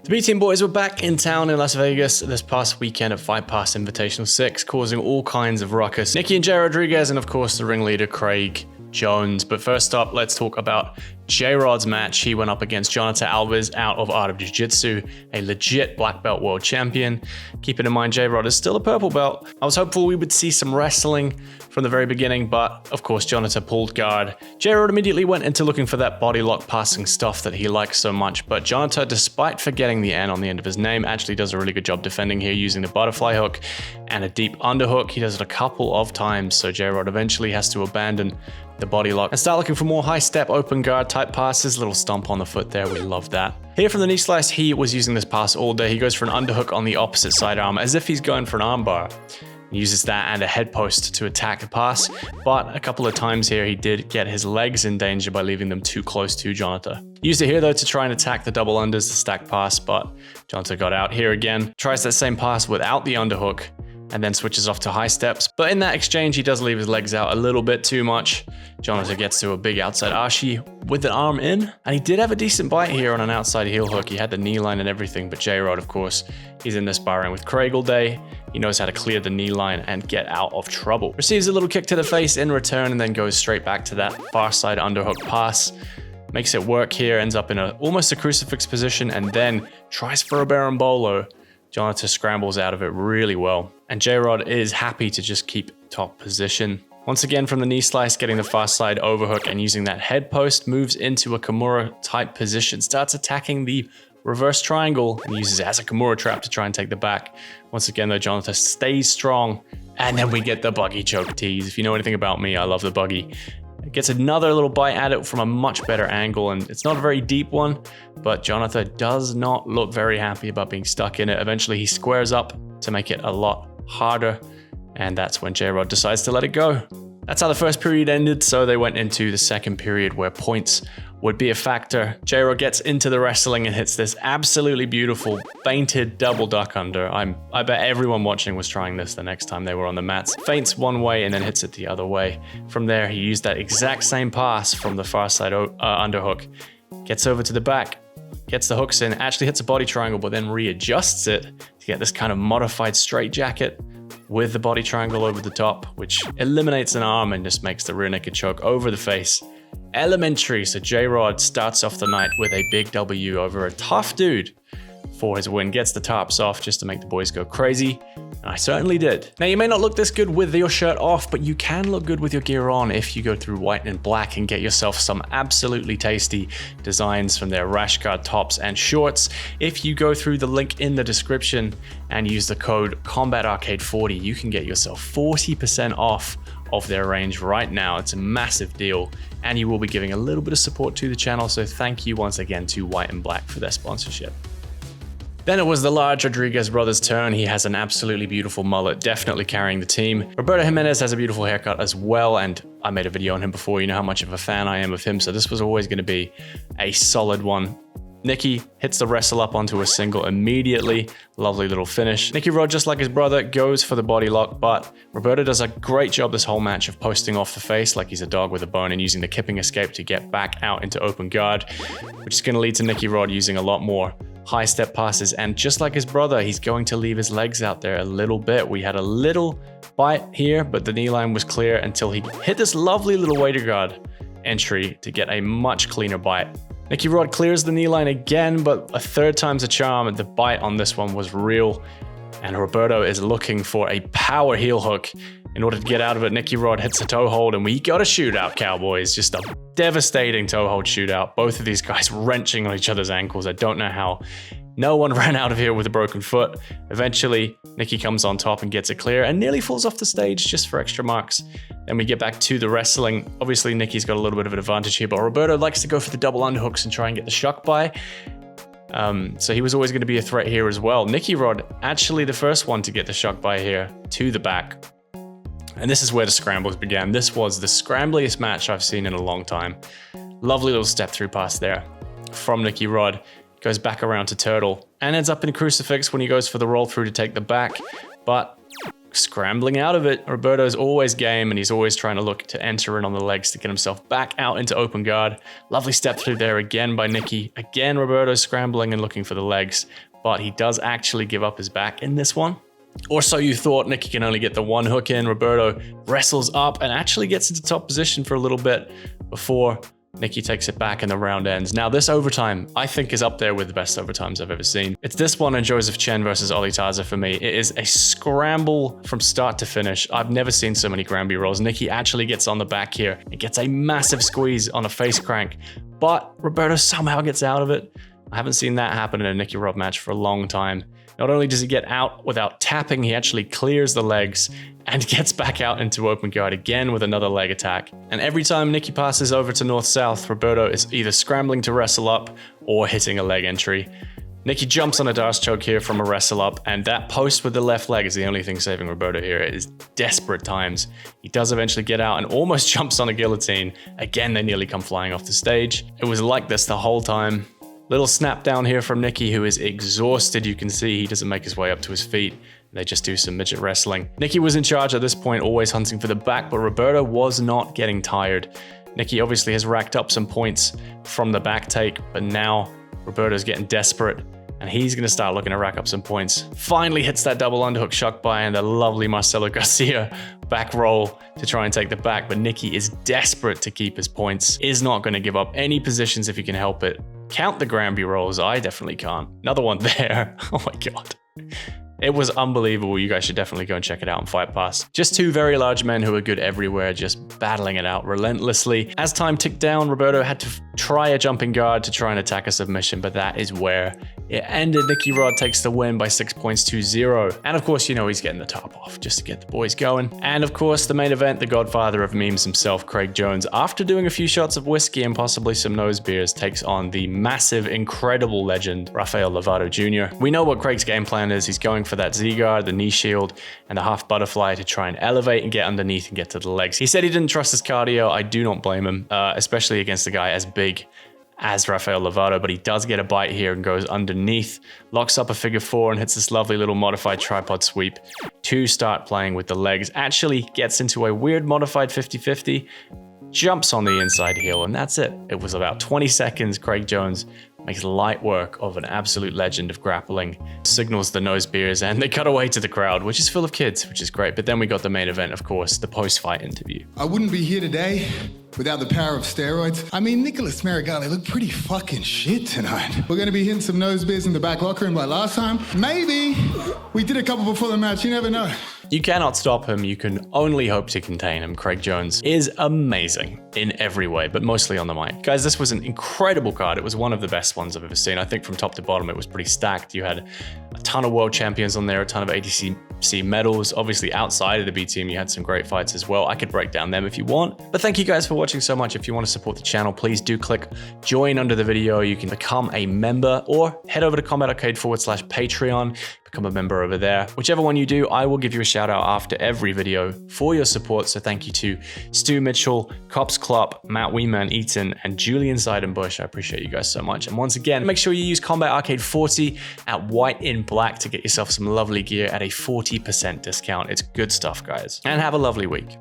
The B-Team boys were back in town in Las Vegas this past weekend at Fight Pass Invitational 6, causing all kinds of ruckus. Nicky and Jay Rodriguez, and of course the ringleader Craig Jones. But first up, let's talk about J-Rod's match. He went up against Jonathan Alvis out of Art of Jiu-Jitsu, a legit black belt world champion. Keeping in mind J-Rod is still a purple belt. I was hopeful we would see some wrestling from the very beginning, but of course Jonathan pulled guard. J-Rod immediately went into looking for that body lock passing stuff that he likes so much, but Jonathan, despite forgetting the N on the end of his name, actually does a really good job defending here using the butterfly hook and a deep underhook. He does it a couple of times, so J-Rod eventually has to abandon the body lock and start looking for more high step open guard type passes. Little stomp on the foot there, we love that. Here from the knee slice, he was using this pass all day. He goes for an underhook on the opposite sidearm as if he's going for an armbar. He uses that and a head post to attack the pass, but a couple of times here he did get his legs in danger by leaving them too close to Jonathan. Used it here though to try and attack the double unders, the stack pass, but Jonathan got out here again. Tries that same pass without the underhook and then switches off to high steps. But in that exchange, he does leave his legs out a little bit too much. Jonathan gets to a big outside ashi with an arm in, and he did have a decent bite here on an outside heel hook. He had the knee line and everything, but J-Rod, of course, he's in there sparring with Craig all day. He knows how to clear the knee line and get out of trouble. Receives a little kick to the face in return and then goes straight back to that far side underhook pass. Makes it work here, ends up in almost a crucifix position, and then tries for a berimbolo. Jonathan scrambles out of it really well, and J-Rod is happy to just keep top position. Once again from the knee slice, getting the far side overhook and using that head post, moves into a Kimura type position, starts attacking the reverse triangle and uses it as a Kimura trap to try and take the back. Once again though, Jonathan stays strong, and then we get the buggy choke tease. If you know anything about me, I love the buggy. It gets another little bite at it from a much better angle, and it's not a very deep one, but Jonathan does not look very happy about being stuck in it. Eventually he squares up to make it a lot harder, and that's when J-Rod decides to let it go. That's how the first period ended, so they went into the second period where points would be a factor. J-Rod gets into the wrestling and hits this absolutely beautiful feinted double duck under. I bet everyone watching was trying this the next time they were on the mats. Feints one way and then hits it the other way. From there, he used that exact same pass from the far side underhook. Gets over to the back, gets the hooks in, actually hits a body triangle, but then readjusts it to get this kind of modified straight jacket with the body triangle over the top, which eliminates an arm and just makes the rear naked choke over the face. Elementary, so J-Rod starts off the night with a big W over a tough dude for his win. Gets the tops off just to make the boys go crazy, and I certainly did. Now you may not look this good with your shirt off, but you can look good with your gear on if you go through white and black and get yourself some absolutely tasty designs from their rash guard tops and shorts. If you go through the link in the description and use the code CombatArcade40, you can get yourself 40% off of their range right now. It's a massive deal, and you will be giving a little bit of support to the channel, so thank you once again to White and Black for their sponsorship. Then it was the large Rodriguez brother's turn. He has an absolutely beautiful mullet, definitely carrying the team. Roberto Jimenez has a beautiful haircut as well, and I made a video on him before. You know how much of a fan I am of him, so this was always going to be a solid one. Nicky hits the wrestle up onto a single immediately. Lovely little finish. Nicky Rod, just like his brother, goes for the body lock, but Roberto does a great job this whole match of posting off the face like he's a dog with a bone and using the kipping escape to get back out into open guard, which is going to lead to Nicky Rod using a lot more high step passes. And just like his brother, he's going to leave his legs out there a little bit. We had a little bite here, but the knee line was clear until he hit this lovely little waiter guard entry to get a much cleaner bite. Nicky Rod clears the knee line again, but a third time's a charm, and the bite on this one was real. And Roberto is looking for a power heel hook in order to get out of it. Nicky Rod hits a toe hold, and we got a shootout, Cowboys. Just a devastating toe hold shootout. Both of these guys wrenching on each other's ankles. I don't know how no one ran out of here with a broken foot. Eventually, Nicky comes on top and gets it clear and nearly falls off the stage just for extra marks. Then we get back to the wrestling. Obviously, Nicky's got a little bit of an advantage here, but Roberto likes to go for the double underhooks and try and get the shock by. So he was always going to be a threat here as well. Nicky Rod, actually the first one to get the shock by here to the back. And this is where the scrambles began. This was the scrambliest match I've seen in a long time. Lovely little step through pass there from Nicky Rod. Goes back around to Turtle and ends up in a crucifix when he goes for the roll through to take the back. But scrambling out of it. Roberto's always game, and he's always trying to look to enter in on the legs to get himself back out into open guard. Lovely step through there again by Nicky. Again, Roberto scrambling and looking for the legs, but he does actually give up his back in this one. Or so you thought. Nicky can only get the one hook in. Roberto wrestles up and actually gets into top position for a little bit before Nicky takes it back and the round ends. Now this overtime, I think, is up there with the best overtimes I've ever seen. It's this one and Joseph Chen versus Oli Taza for me. It is a scramble from start to finish. I've never seen so many Granby rolls. Nicky actually gets on the back here and gets a massive squeeze on a face crank, but Roberto somehow gets out of it. I haven't seen that happen in a Nicky Rob match for a long time. Not only does he get out without tapping, he actually clears the legs and gets back out into open guard again with another leg attack. And every time Nicky passes over to north-south, Roberto is either scrambling to wrestle up or hitting a leg entry. Nicky jumps on a Darce choke here from a wrestle up, and that post with the left leg is the only thing saving Roberto here. It is desperate times. He does eventually get out and almost jumps on a guillotine. Again, they nearly come flying off the stage. It was like this the whole time. Little snap down here from Nicky, who is exhausted. You can see he doesn't make his way up to his feet. They just do some midget wrestling. Nicky was in charge at this point, always hunting for the back, but Roberto was not getting tired. Nicky obviously has racked up some points from the back take, but now Roberto's getting desperate, and he's going to start looking to rack up some points. Finally hits that double underhook shock by and the lovely Marcelo Garcia back roll to try and take the back, but Nicky is desperate to keep his points, is not going to give up any positions if he can help it. Count the Granby rolls. I definitely can't. Another one there. Oh my God. It was unbelievable. You guys should definitely go and check it out on Fight Pass. Just two very large men who are good everywhere, just battling it out relentlessly. As time ticked down, Roberto had to try a jumping guard to try and attack a submission, but that is where it ended. Nicky Rod takes the win by 6 points to 0. And of course, you know, he's getting the top off just to get the boys going. And of course, the main event, the godfather of memes himself, Craig Jones, after doing a few shots of whiskey and possibly some nose beers, takes on the massive, incredible legend, Rafael Lovato Jr. We know what Craig's game plan is. He's going for that Z-guard, the knee shield, and the half butterfly to try and elevate and get underneath and get to the legs. He said he didn't trust his cardio. I do not blame him, especially against a guy as big as Rafael Lovato, but he does get a bite here and goes underneath, locks up a figure 4 and hits this lovely little modified tripod sweep to start playing with the legs. Actually gets into a weird modified 50-50, jumps on the inside heel, and that's it. It was about 20 seconds. Craig Jones makes light work of an absolute legend of grappling, signals the nose beers, and they cut away to the crowd, which is full of kids, which is great. But then we got the main event, of course, the post-fight interview. I wouldn't be here today without the power of steroids. I mean, Nicholas Marigali looked pretty fucking shit tonight. We're gonna be hitting some nose beers in the back locker room like last time. Maybe we did a couple before the match, you never know. You cannot stop him. You can only hope to contain him. Craig Jones is amazing in every way, but mostly on the mic. Guys, this was an incredible card. It was one of the best ones I've ever seen. I think from top to bottom, it was pretty stacked. You had a ton of world champions on there, a ton of ADCC medals. Obviously, outside of the B team, you had some great fights as well. I could break down them if you want. But thank you guys for watching so much. If you want to support the channel, please do click join under the video. You can become a member or head over to combatarcade/Patreon. Become a member over there. Whichever one you do, I will give you a shout out after every video for your support. So thank you to Stu Mitchell, Cops Klopp, Matt Weeman, Eaton, and Julian Seidenbush. I appreciate you guys so much. And once again, make sure you use Combat Arcade 40 at White in Black to get yourself some lovely gear at a 40% discount. It's good stuff, guys. And have a lovely week.